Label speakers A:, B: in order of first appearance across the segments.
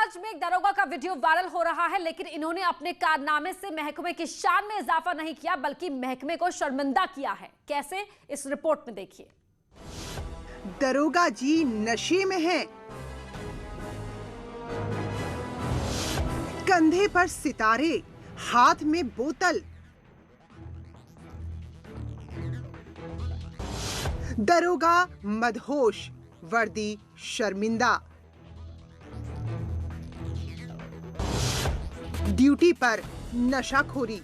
A: प्रयागराज में एक दरोगा का वीडियो वायरल हो रहा है, लेकिन इन्होंने अपने कारनामे से महकमे की शान में इजाफा नहीं किया बल्कि महकमे को शर्मिंदा किया है। कैसे, इस रिपोर्ट में देखिए।
B: दरोगा जी नशे में हैं। कंधे पर सितारे, हाथ में बोतल। दरोगा मदहोश, वर्दी शर्मिंदा। ड्यूटी पर नशाखोरी।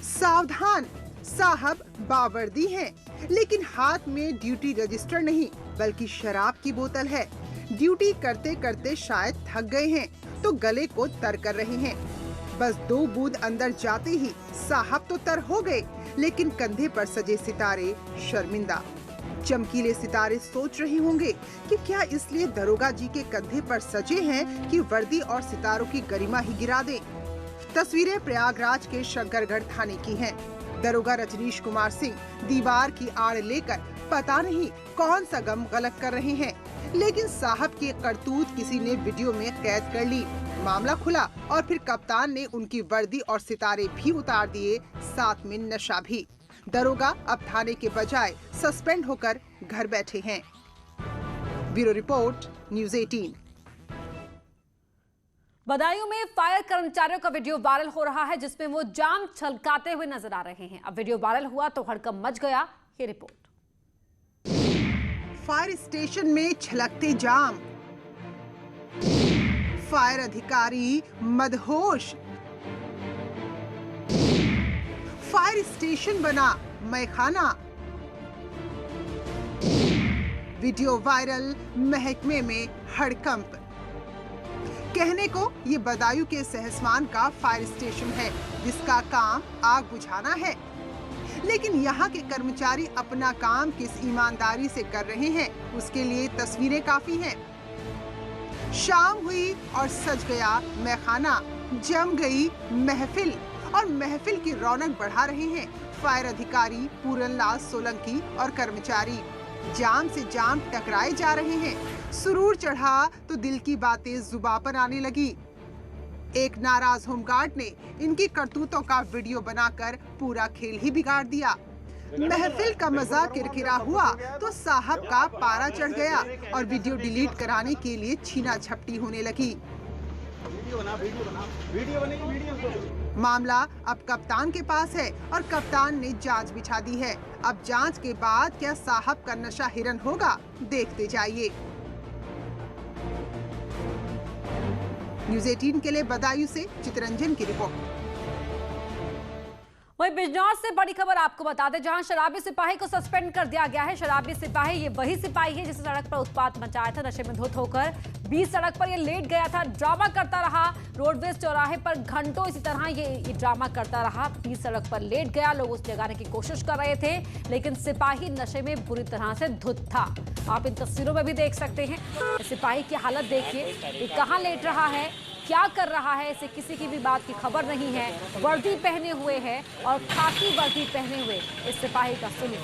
B: सावधान, साहब बावर्दी हैं, लेकिन हाथ में ड्यूटी रजिस्टर नहीं बल्कि शराब की बोतल है। ड्यूटी करते करते शायद थक गए हैं तो गले को तर कर रहे हैं। बस 2 बूंद अंदर जाते ही साहब तो तर हो गए, लेकिन कंधे पर सजे सितारे शर्मिंदा। चमकीले सितारे सोच रहे होंगे कि क्या इसलिए दरोगा जी के कंधे पर सजे हैं कि वर्दी और सितारों की गरिमा ही गिरा दें। तस्वीरें प्रयागराज के शंकरगढ़ थाने की हैं। दरोगा रजनीश कुमार सिंह दीवार की आड़ लेकर पता नहीं कौन सा गम गलत कर रहे हैं, लेकिन साहब की करतूत किसी ने वीडियो में कैद कर ली। मामला खुला और फिर कप्तान ने उनकी वर्दी और सितारे भी उतार दिए, साथ में नशा भी। दरोगा अब थाने के बजाय सस्पेंड होकर घर बैठे हैं। Bureau report, news 18।
A: बदायूं में फायर कर्मचारियों का वीडियो वायरल हो रहा है, जिसमें वो जाम छलकाते हुए नजर आ रहे हैं। अब वीडियो वायरल हुआ तो हड़कंप मच गया। ये रिपोर्ट।
B: फायर स्टेशन में छलकते जाम, फायर अधिकारी मदहोश। फायर स्टेशन बना मैखाना। वीडियो वायरल, महकमे में हड़कंप। कहने को ये बदायूं के सहसवान का फायर स्टेशन है, जिसका काम आग बुझाना है, लेकिन यहाँ के कर्मचारी अपना काम किस ईमानदारी से कर रहे हैं, उसके लिए तस्वीरें काफी हैं। शाम हुई और सज गया मैखाना, जम गई महफिल और महफिल की रौनक बढ़ा रहे हैं फायर अधिकारी पूरनलाल सोलंकी और कर्मचारी। जाम से जाम टकराए जा रहे हैं। सुरूर चढ़ा तो दिल की बातें जुबां पर आने लगी। एक नाराज होमगार्ड ने इनकी करतूतों का वीडियो बनाकर पूरा खेल ही बिगाड़ दिया। महफिल का मजा किरकिरा हुआ तो साहब का पारा चढ़ गया और वीडियो डिलीट कराने के लिए छीना झपटी होने लगी। मामला अब कप्तान के पास है और कप्तान ने जांच बिछा दी है। अब जांच के बाद क्या साहब का नशा हिरन होगा, देखते जाइए। न्यूज़ 18 के लिए बदायूं से चितरंजन की रिपोर्ट।
A: वहीं बिजनौर से बड़ी खबर आपको बता दें, जहां शराबी सिपाही को सस्पेंड कर दिया गया है। शराबी सिपाही ये वही सिपाही है जिसे सड़क पर उत्पात मचाया था, नशे में धुत होकर बीच सड़क पर ये लेट गया था, ड्रामा करता रहा। रोडवेज चौराहे पर घंटों इसी तरह ये ड्रामा करता रहा, बीच सड़क पर लेट गया। लोग उसे जगाने की कोशिश कर रहे थे, लेकिन सिपाही नशे में बुरी तरह से धुत था। आप इन तस्वीरों में भी देख सकते हैं। सिपाही की हालत देखिए, ये कहाँ लेट रहा है, क्या कर रहा है, इसे किसी की भी बात की खबर नहीं है। वर्दी पहने हुए है और खाकी वर्दी पहने हुए इस सिपाही का सुनिए।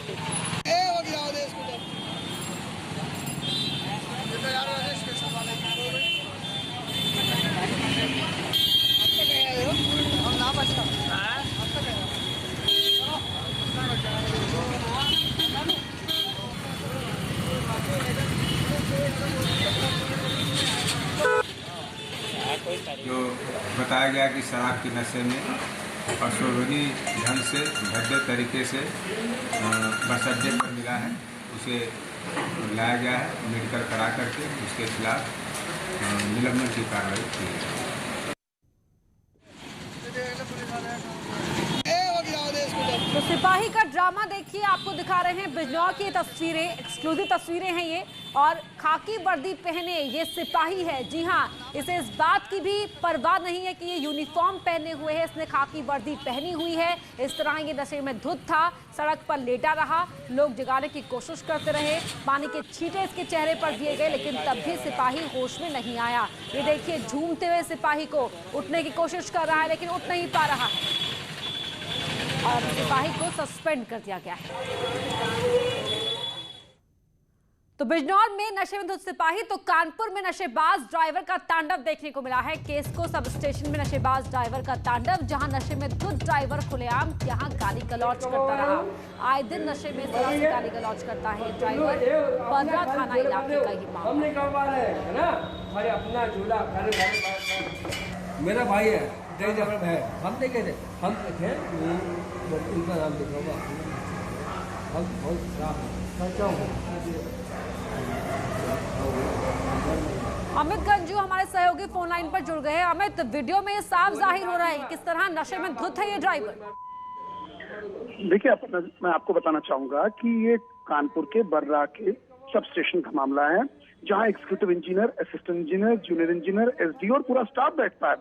C: जो बताया गया कि शराब के नशे में अशोभनीय ढंग से भद्दे तरीके से बस अड्डे पर मिला है, उसे लाया गया है। मेडिकल करा करके उसके खिलाफ निलंबन की कार्रवाई की है।
A: तो सिपाही का ड्रामा देखिए, आपको दिखा रहे हैं बिजनौर की तस्वीरें, एक्सक्लूसिव तस्वीरें हैं ये। और खाकी वर्दी पहने ये सिपाही है। जी हाँ, इसे इस बात की भी परवाह नहीं है कि ये यूनिफॉर्म पहने हुए है, इसने खाकी वर्दी पहनी हुई है। इस तरह ये नशे में धुत था, सड़क पर लेटा रहा, लोग जगाने की कोशिश करते रहे, पानी के छींटे इसके चेहरे पर दिए गए, लेकिन तब भी सिपाही होश में नहीं आया। ये देखिए, झूमते हुए सिपाही को उठने की कोशिश कर रहा है, लेकिन उठ नहीं पा रहा है और सिपाही को सस्पेंड कर दिया गया है। तो बिजनौर में नशे में धुत सिपाही तो कानपुर में नशेबाज ड्राइवर का तांडव देखने को मिला है। केसको सब स्टेशन में नशेबाज ड्राइवर का तांडव, जहां नशे में धुत ड्राइवर खुलेआम यहां गाली गलौज करता रहा। आए दिन नशे में तरह से गाली गलौज करता है ड्राइवर। बर्रा थाना इलाके का ही मामला
D: है। अपना झूला मेरा भाई है, हम देखे थे, हम देखे उनका नाम लिखा हुआ, हम बहुत खराब है।
A: अमित गंजू हमारे सहयोगी फोन लाइन पर जुड़ गए हैं। अमित, वीडियो में ये साफ जाहिर हो रहा है किस तरह नशे में धुत है ये ड्राइवर।
E: देखिए, मैं आपको बताना चाहूंगा कि ये कानपुर के बर्रा के सब स्टेशन का मामला है, जहां executive engineer, assistant engineer, junior engineer, SD और पूरा स्टाफ बैठता है।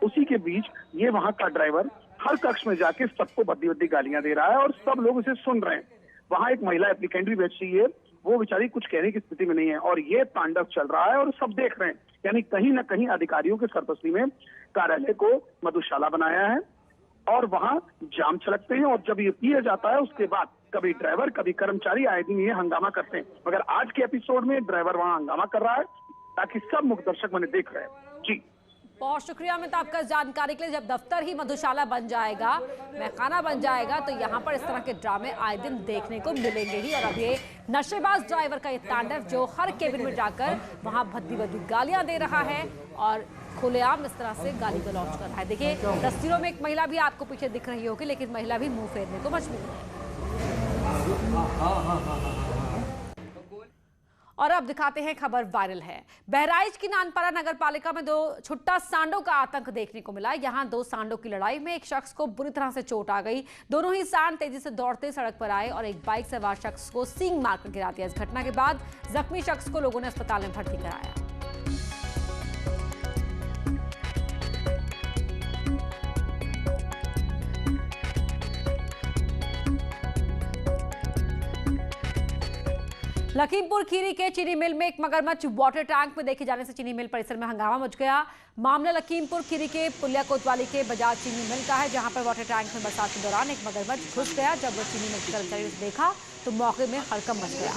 E: उसी के बीच ये वहां का ड्राइवर हर कक्ष में जाके सबको भद्दी भद्दी गालियां दे रहा है और सब लोग इसे सुन रहे हैं। वहां एक महिला एप्लीकेंट भी बैठी है, वो बेचारी कुछ कहने की स्थिति में नहीं है और ये तांडव चल रहा है और सब देख रहे हैं। यानी कहीं ना कहीं अधिकारियों के सरपस्ती में कार्यालय को मधुशाला बनाया है और वहां जाम छलकते हैं और जब ये पिया जाता है उसके बाद कभी ड्राइवर कभी कर्मचारी आए दिन ये हंगामा करते हैं। मगर आज के एपिसोड में ड्राइवर वहां हंगामा कर रहा है ताकि सब मुख्य दर्शक मैंने देख रहे हैं। जी
A: बहुत शुक्रिया अमित आपका जानकारी के लिए। जब दफ्तर ही मधुशाला बन जाएगा, महखाना बन जाएगा, तो यहाँ पर इस तरह के ड्रामे आए दिन देखने को मिलेंगे ही। और अब ये नशेबाज ड्राइवर का ये तांडव जो हर केबिन में जाकर वहाँ भद्दी भद्दी गालियां दे रहा है और खुलेआम इस तरह से गाली गलौज कर रहा है। देखिए, तस्वीरों में एक महिला भी आपको पीछे दिख रही होगी, लेकिन महिला भी मुंह फेरने को मजबूर है। और अब दिखाते हैं खबर वायरल है। बहराइच की नानपारा नगर पालिका में दो छुट्टा सांडों का आतंक देखने को मिला। यहां दो सांडों की लड़ाई में एक शख्स को बुरी तरह से चोट आ गई। दोनों ही सांड तेजी से दौड़ते सड़क पर आए और एक बाइक सवार शख्स को सींग मारकर गिरा दिया। इस घटना के बाद जख्मी शख्स को लोगों ने अस्पताल में भर्ती कराया। लखीमपुर खीरी के चीनी मिल में एक मगरमच्छ वाटर टैंक में देखे जाने से चीनी मिल परिसर में हंगामा मच गया। मामला लखीमपुर खीरी के पुलिया कोतवाली के बजाज चीनी मिल का है, जहां पर वाटर टैंक में बरसात के दौरान एक मगरमच्छ घुस गया। जब वो चीनी मिल के कर्मचारियों ने देखा तो मौके में हड़कंप मच गया।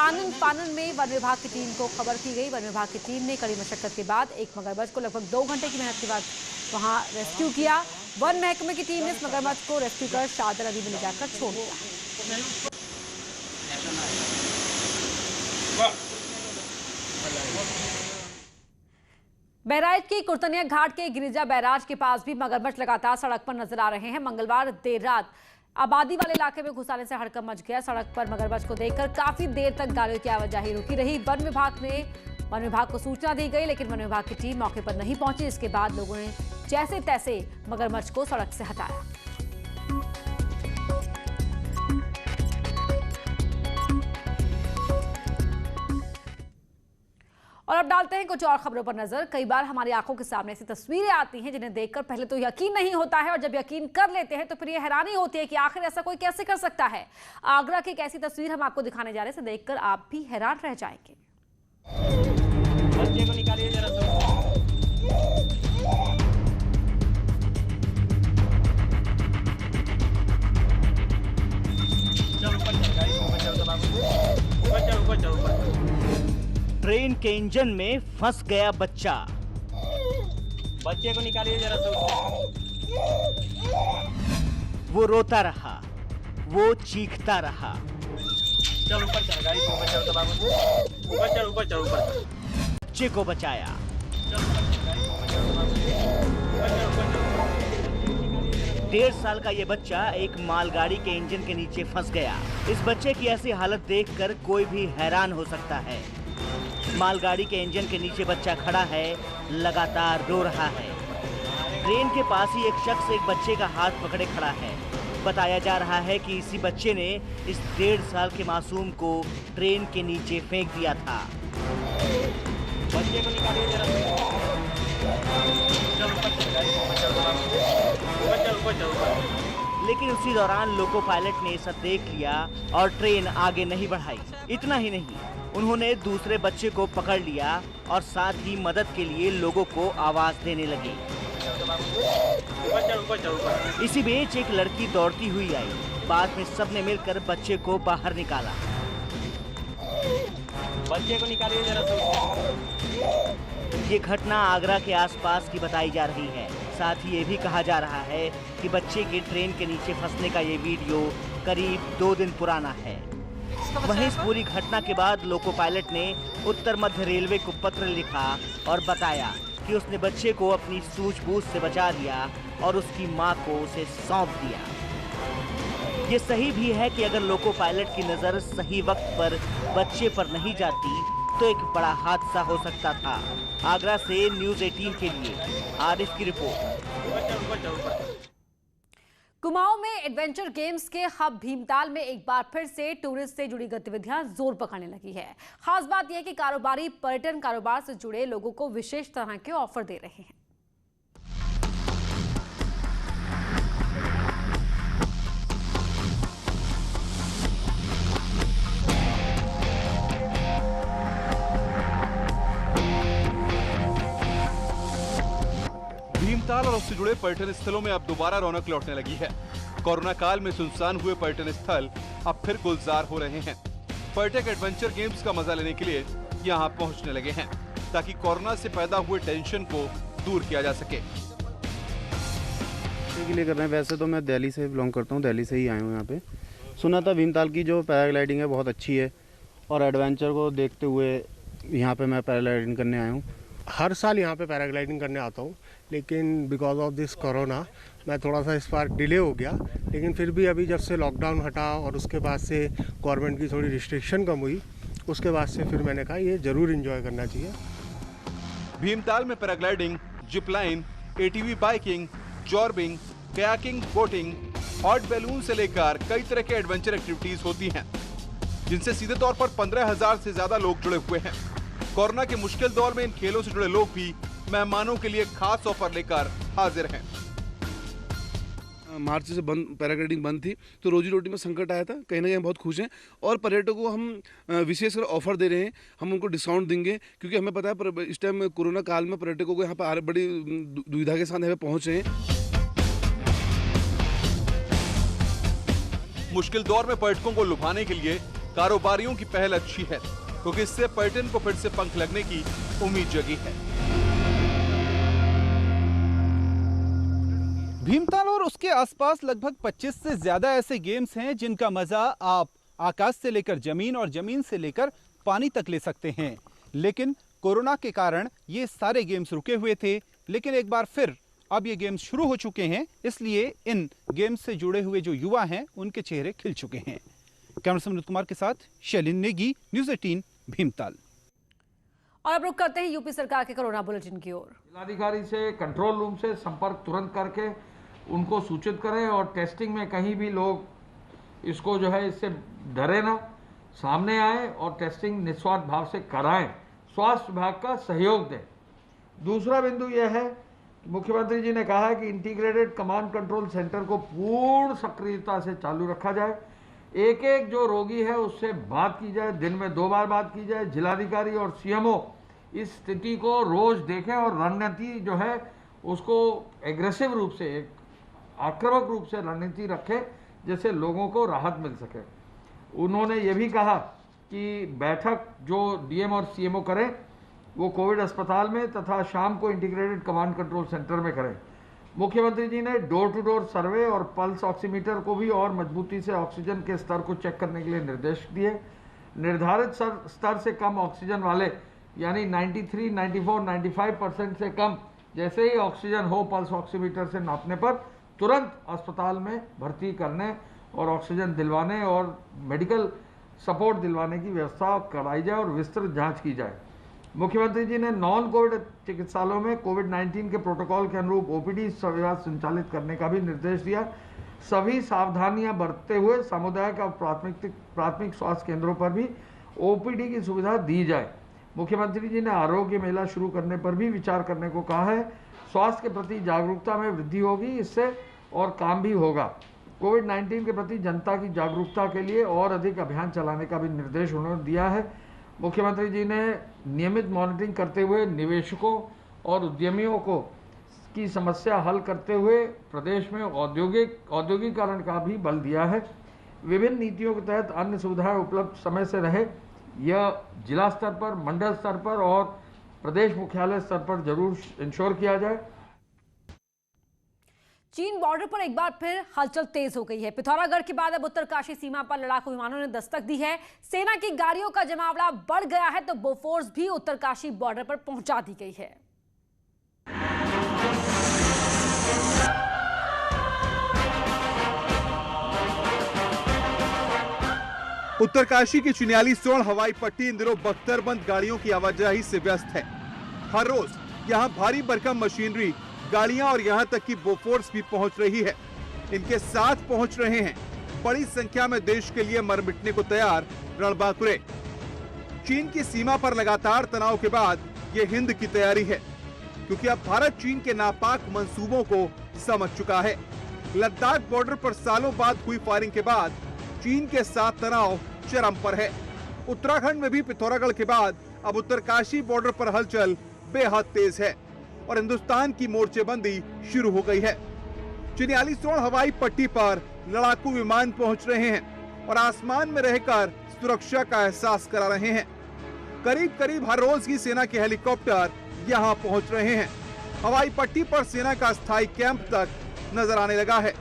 A: आनंद फानन में वन विभाग की टीम को खबर की गई। वन विभाग की टीम ने कड़ी मशक्कत के बाद एक मगरमच्छ को लगभग 2 घंटे की मेहनत के बाद वहाँ रेस्क्यू किया। वन महकमे की टीम ने इस मगरमच्छ को रेस्क्यू कर शादर नदी में ले जाकर छोड़ दिया। बहराइच की कुर्तनिया घाट के गिरिजा बैराज के पास भी मगरमच्छ लगातार सड़क पर नजर आ रहे हैं। मंगलवार देर रात आबादी वाले इलाके में घुस आने से हड़कंप मच गया। सड़क पर मगरमच्छ को देखकर काफी देर तक गाड़ियों की आवाजाही रुकी रही। वन विभाग को सूचना दी गई, लेकिन वन विभाग की टीम मौके पर नहीं पहुंची। इसके बाद लोगों ने जैसे तैसे मगरमच्छ को सड़क से हटाया। और अब डालते हैं कुछ और खबरों पर नजर। कई बार हमारी आंखों के सामने ऐसी तस्वीरें आती हैं जिन्हें देखकर पहले तो यकीन नहीं होता है, और जब यकीन कर लेते हैं तो फिर ये हैरानी होती है कि आखिर ऐसा कोई कैसे कर सकता है। आगरा की एक ऐसी तस्वीर हम आपको दिखाने जा रहे हैं, देखकर आप भी हैरान रह जाएंगे।
F: बच्चे को निकालिए जरा सा।
G: ट्रेन के इंजन में फंस गया बच्चा।
F: बच्चे को निकालिए जरा सा।
G: वो रोता रहा, वो चीखता रहा।
F: चल ऊपर चल, गाड़ी को ऊपर चल बाबू। ऊपर चल, ऊपर चल, ऊपर चल।
G: बच्चे को बचाया।
F: चल ऊपर चल, गाड़ी को ऊपर चल बाबू। ऊपर चल, ऊपर चल।
G: 1.5 साल का ये बच्चा एक मालगाड़ी के इंजन के नीचे फंस गया। इस बच्चे की ऐसी हालत देखकर कोई भी हैरान हो सकता है। मालगाड़ी के इंजन के नीचे बच्चा खड़ा है, लगातार रो रहा है। ट्रेन के पास ही एक शख्स एक बच्चे का हाथ पकड़े खड़ा है। बताया जा रहा है कि इसी बच्चे ने इस 1.5 साल के मासूम को ट्रेन के नीचे फेंक दिया था।
F: बच्चे को निकालिए जरा सा। चल ऊपर चल, गाड़ी को ऊपर चल बाबू। ऊपर चल, ऊपर चल, ऊपर।
G: लेकिन उसी दौरान लोको पायलट ने सब देख लिया और ट्रेन आगे नहीं बढ़ाई। इतना ही नहीं, उन्होंने दूसरे बच्चे को पकड़ लिया और साथ ही मदद के लिए लोगों को आवाज देने लगे। इसी बीच एक लड़की दौड़ती हुई आई। बाद में सबने मिलकर बच्चे को बाहर निकाला।
F: बच्चे को निकालिए जरा से।
G: ये घटना आगरा के आसपास की बताई जा रही है। साथ ही ये भी कहा जा रहा है कि बच्चे के ट्रेन के नीचे फंसने का ये वीडियो करीब 2 दिन पुराना है। वहीं इस पूरी घटना के बाद लोको पायलट ने उत्तर मध्य रेलवे को पत्र लिखा और बताया कि उसने बच्चे को अपनी सूझबूझ से बचा लिया और उसकी मां को उसे सौंप दिया। ये सही भी है कि अगर लोको पायलट की नजर सही वक्त पर बच्चे पर नहीं जाती तो एक बड़ा हादसा हो सकता था। आगरा से न्यूज़ 18 के लिए आरिफ की रिपोर्ट।
A: कुमाऊं में एडवेंचर गेम्स के हब भीमताल में एक बार फिर से टूरिस्ट से जुड़ी गतिविधियां जोर पकड़ने लगी है। खास बात यह है कि कारोबारी पर्यटन कारोबार से जुड़े लोगों को विशेष तरह के ऑफर दे रहे हैं।
H: भीमताल और उससे जुड़े पर्यटन स्थलों में अब दोबारा रौनक लौटने लगी है। कोरोना काल में सुनसान हुए पर्यटन स्थल अब फिर गुलजार हो रहे हैं। पर्यटक एडवेंचर गेम्स का मजा लेने के लिए यहां पहुंचने लगे हैं ताकि कोरोना से पैदा हुए टेंशन को दूर किया जा सके।
I: के लिए कर रहे हैं। वैसे तो मैं दिल्ली से बिलोंग करता हूं, दिल्ली से ही आया हूं यहाँ पे। सुना था भीमताल की जो पैराग्लाइडिंग है बहुत अच्छी है और एडवेंचर को देखते हुए यहाँ पे मैं पैराग्लाइडिंग करने आया हूँ।
J: हर साल यहाँ पे पैराग्लाइडिंग करने आता हूँ, लेकिन बिकॉज ऑफ दिस कोरोना मैं थोड़ा सा इस बार डिले हो गया। लेकिन फिर भी अभी जब से लॉकडाउन हटा और उसके बाद से गवर्नमेंट की थोड़ी रिस्ट्रिक्शन कम हुई, उसके बाद से फिर मैंने कहा ये ज़रूर एंजॉय करना चाहिए।
H: भीमताल में paragliding, Zipline, ATV biking, zorbing, kayaking, boating, hot balloon से लेकर कई तरह के एडवेंचर एक्टिविटीज होती हैं, जिनसे सीधे तौर पर 15,000 से ज्यादा लोग जुड़े हुए हैं। कोरोना के मुश्किल दौर में इन खेलों से जुड़े लोग भी मेहमानों के लिए खास ऑफर लेकर हाजिर हैं।
K: मार्च से बंद पैराग्लाइडिंग बंद थी तो रोजी रोटी में संकट आया था। कहीं ना कहीं हम बहुत खुश हैं और पर्यटकों को हम विशेषकर ऑफर दे रहे हैं। हम उनको डिस्काउंट देंगे क्योंकि हमें पता है इस टाइम कोरोना काल में पर्यटकों को यहाँ पर बड़ी दुविधा के साथ यहाँ पे पहुँच रहे हैं।
H: मुश्किल दौर में पर्यटकों को लुभाने के लिए कारोबारियों की पहल अच्छी है, क्योंकि इससे पर्यटन को फिर से पंख लगने की उम्मीद जगी है।
L: भीमताल और उसके आसपास लगभग 25 से ज्यादा ऐसे गेम्स हैं जिनका मजा आप आकाश से लेकर जमीन और जमीन से लेकर पानी तक ले सकते हैं। लेकिन कोरोना के कारण ये सारे गेम्स रुके हुए थे, लेकिन एक बार फिर अब ये गेम्स शुरू हो चुके हैं, इसलिए इन गेम्स से जुड़े हुए जो युवा हैं उनके चेहरे खिल चुके हैं। कैमरामैन अमित कुमार के साथ शैलिन नेगी, न्यूज़ 18 भीमताल।
A: और अब रुक करते हैं यूपी सरकार के कोरोना बुलेटिन की ओर।
M: जिलाधिकारी से कंट्रोल रूम से संपर्क तुरंत करके उनको सूचित करें और टेस्टिंग में कहीं भी लोग इसको जो है इससे डरे ना, सामने आए और टेस्टिंग निस्वार्थ भाव से कराएं। स्वास्थ्य विभाग का सहयोग दें। दूसरा बिंदु यह है, मुख्यमंत्री जी ने कहा है कि इंटीग्रेटेड कमांड कंट्रोल सेंटर को पूर्ण सक्रियता से चालू रखा जाए। एक एक जो रोगी है उससे बात की जाए, दिन में 2 बार बात की जाए। जिलाधिकारी और सीएमओ इस स्थिति को रोज देखें और रणनीति जो है उसको एग्रेसिव रूप से, एक आक्रामक रूप से रणनीति रखें, जिससे लोगों को राहत मिल सके। उन्होंने ये भी कहा कि बैठक जो डीएम और सीएमओ करें वो कोविड अस्पताल में तथा शाम को इंटीग्रेटेड कमांड कंट्रोल सेंटर में करें। मुख्यमंत्री जी ने डोर टू डोर सर्वे और पल्स ऑक्सीमीटर को भी और मजबूती से ऑक्सीजन के स्तर को चेक करने के लिए निर्देश दिए। निर्धारित स्तर से कम ऑक्सीजन वाले यानी 93, 94, 95% से कम जैसे ही ऑक्सीजन हो पल्स ऑक्सीमीटर से नापने पर तुरंत अस्पताल में भर्ती करने और ऑक्सीजन दिलवाने और मेडिकल सपोर्ट दिलवाने की व्यवस्था कराई जाए और विस्तृत जाँच की जाए। मुख्यमंत्री जी ने नॉन कोविड चिकित्सालयों में कोविड-19 के प्रोटोकॉल के अनुरूप ओपीडी सेवा संचालित करने का भी निर्देश दिया। सभी सावधानियां बरतते हुए सामुदायिक और प्राथमिक स्वास्थ्य केंद्रों पर भी ओपीडी की सुविधा दी जाए। मुख्यमंत्री जी ने आरोग्य मेला शुरू करने पर भी विचार करने को कहा है। स्वास्थ्य के प्रति जागरूकता में वृद्धि होगी, इससे और काम भी होगा। कोविड-19 के प्रति जनता की जागरूकता के लिए और अधिक अभियान चलाने का भी निर्देश उन्होंने दिया है। मुख्यमंत्री जी ने नियमित मॉनिटरिंग करते हुए निवेशकों और उद्यमियों को की समस्या हल करते हुए प्रदेश में औद्योगिकरण का भी बल दिया है। विभिन्न नीतियों के तहत अन्य सुविधाएं उपलब्ध समय से रहे, यह जिला स्तर पर, मंडल स्तर पर और प्रदेश मुख्यालय स्तर पर जरूर इंश्योर किया जाए।
A: चीन बॉर्डर पर एक बार फिर हलचल तेज हो गई है। पिथौरागढ़ के बाद अब उत्तरकाशी सीमा पर लड़ाकू विमानों ने दस्तक दी है। सेना की गाड़ियों का जमावड़ा बढ़ गया है तो बोफोर्स भी उत्तरकाशी बॉर्डर पर पहुंचा दी गई है।
H: उत्तरकाशी की चिन्याली सोन हवाई पट्टी इन दिनों बख्तरबंद गाड़ियों की आवाजाही से व्यस्त है। हर रोज यहाँ भारी भरकम मशीनरी, गाड़ियां और यहाँ तक कि बोफोर्स भी पहुंच रही है। इनके साथ पहुंच रहे हैं बड़ी संख्या में देश के लिए मर मिटने को तैयार रणबांकुरे। चीन की सीमा पर लगातार तनाव के बाद ये हिंद की तैयारी है, क्योंकि अब भारत चीन के नापाक मंसूबों को समझ चुका है। लद्दाख बॉर्डर पर सालों बाद हुई फायरिंग के बाद चीन के साथ तनाव चरम पर है। उत्तराखंड में भी पिथौरागढ़ के बाद अब उत्तरकाशी बॉर्डर पर हलचल बेहद तेज है और हिंदुस्तान की मोर्चेबंदी शुरू हो गई है। चिन्याली सोन हवाई पट्टी पर लड़ाकू विमान पहुंच रहे हैं और आसमान में रहकर सुरक्षा का एहसास करा रहे हैं। करीब करीब हर रोज ही सेना के हेलीकॉप्टर यहां पहुंच रहे हैं। हवाई पट्टी पर सेना का स्थायी कैंप तक नजर आने लगा है।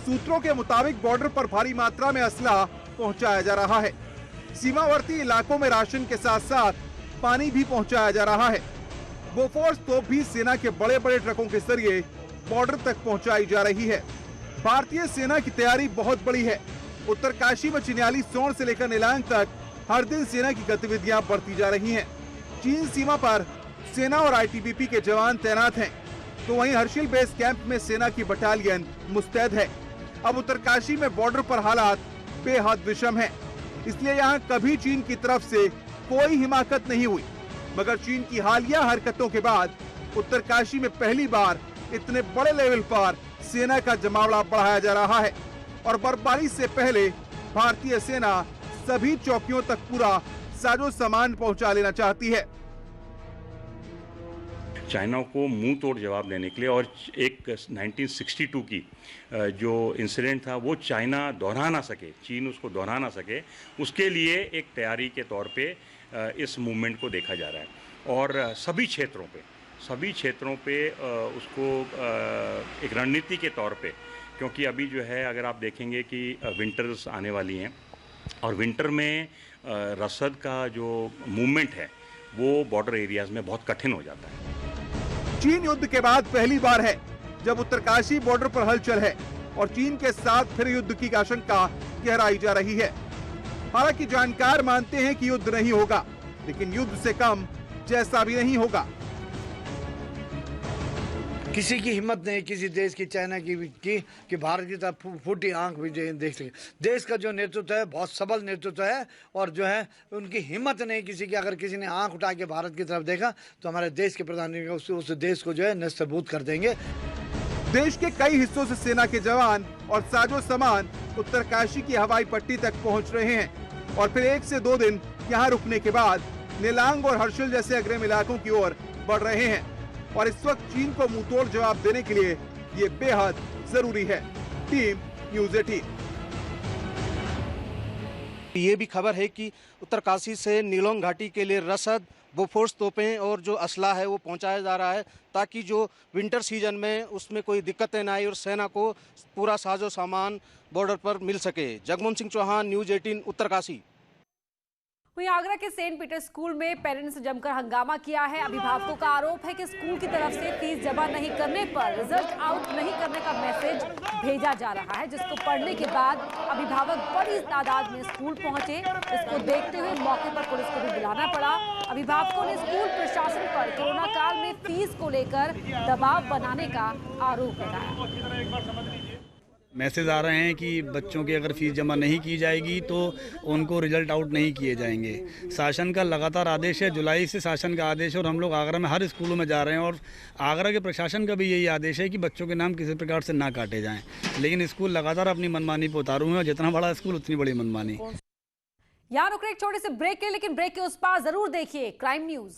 H: सूत्रों के मुताबिक बॉर्डर पर भारी मात्रा में असला पहुंचाया जा रहा है। सीमावर्ती इलाकों में राशन के साथ साथ पानी भी पहुंचाया जा रहा है। बोफोर्स तोप भी सेना के बड़े बड़े ट्रकों के जरिए बॉर्डर तक पहुंचाई जा रही है। भारतीय सेना की तैयारी बहुत बड़ी है। उत्तरकाशी में चिन्याली सोन से लेकर नेलांग तक हर दिन सेना की गतिविधियां बढ़ती जा रही हैं। चीन सीमा पर सेना और आईटीबीपी के जवान तैनात हैं, तो वहीं हर्षिल बेस कैंप में सेना की बटालियन मुस्तैद है। अब उत्तरकाशी में बॉर्डर पर हालात बेहद विषम है, इसलिए यहाँ कभी चीन की तरफ से कोई हिमाकत नहीं हुई। मगर चीन की हालिया हरकतों के बाद उत्तरकाशी में पहली बार इतने बड़े लेवल पर सेना का जमावड़ा बढ़ाया जा रहा है और बर्फबारी से पहले भारतीय सेना सभी चौकियों तक पूरा साजो सामान पहुंचा लेना चाहती है।
N: चाइना को मुंह तोड़ जवाब देने के लिए और एक 1962 की जो इंसिडेंट था वो चाइना दोहरा ना सके, चीन उसको दोहरा ना सके, उसके लिए एक तैयारी के तौर पे इस मूवमेंट को देखा जा रहा है। और सभी क्षेत्रों पे उसको एक रणनीति के तौर पे, क्योंकि अभी जो है अगर आप देखेंगे कि विंटर्स आने वाली हैं और विंटर में रसद का जो मूवमेंट है वो बॉर्डर एरियाज में बहुत कठिन हो जाता है।
H: चीन युद्ध के बाद पहली बार है जब उत्तरकाशी बॉर्डर पर हलचल है और चीन के साथ फिर युद्ध की आशंका गहराई जा रही है। हालांकि जानकार मानते हैं कि युद्ध नहीं होगा, लेकिन युद्ध से कम जैसा भी नहीं होगा।
O: किसी की हिम्मत नहीं किसी देश की, चाइना की कि भारत की तरफ फूटी आंख भी देख सके। देश का जो नेतृत्व है बहुत सबल नेतृत्व है और जो है उनकी हिम्मत नहीं किसी की। अगर किसी ने आंख उठा के भारत की तरफ देखा तो हमारे देश के प्रधानमंत्री उस देश को जो है नष्टभूत कर देंगे।
H: देश के कई हिस्सों से सेना के जवान और साजो सामान उत्तरकाशी की हवाई पट्टी तक पहुंच रहे हैं और फिर 1 से 2 दिन यहां रुकने के बाद नेलांग और हर्षिल जैसे अग्रिम इलाकों की ओर बढ़ रहे हैं। और इस वक्त चीन को मुंहतोड़ जवाब देने के लिए ये बेहद जरूरी है। Team news 18।
P: ये भी खबर है कि उत्तरकाशी से नीलोंग घाटी के लिए रसद, बोफोर्स तोपें और जो असला है वो पहुंचाया जा रहा है, ताकि जो विंटर सीजन में उसमें कोई दिक्कतें ना आए और सेना को पूरा साजो सामान बॉर्डर पर मिल सके। जगमोहन सिंह चौहान, न्यूज़ 18 उत्तरकाशी।
A: वहीं आगरा के सेंट पीटर स्कूल में पेरेंट्स ने जमकर हंगामा किया है। अभिभावकों का आरोप है कि स्कूल की तरफ से फीस जमा नहीं करने पर रिजल्ट आउट नहीं करने का मैसेज भेजा जा रहा है, जिसको पढ़ने के बाद अभिभावक बड़ी तादाद में स्कूल पहुंचे। इसको देखते हुए मौके पर पुलिस को भी बुलाना पड़ा। अभिभावकों ने स्कूल प्रशासन पर कोरोना काल में फीस को लेकर दबाव बनाने का आरोप लगाया।
Q: मैसेज आ रहे हैं कि बच्चों की अगर फीस जमा नहीं की जाएगी तो उनको रिजल्ट आउट नहीं किए जाएंगे। शासन का लगातार आदेश है, जुलाई से शासन का आदेश है और हम लोग आगरा में हर स्कूलों में जा रहे हैं और आगरा के प्रशासन का भी यही आदेश है कि बच्चों के नाम किसी प्रकार से ना काटे जाएं। लेकिन स्कूल लगातार अपनी मनमानी पर उतारू हैं और जितना बड़ा स्कूल उतनी बड़ी मनमानी।
A: यहाँ रुक रहे एक छोटे से ब्रेक के, लेकिन ब्रेक के उस पार जरूर देखिए क्राइम न्यूज।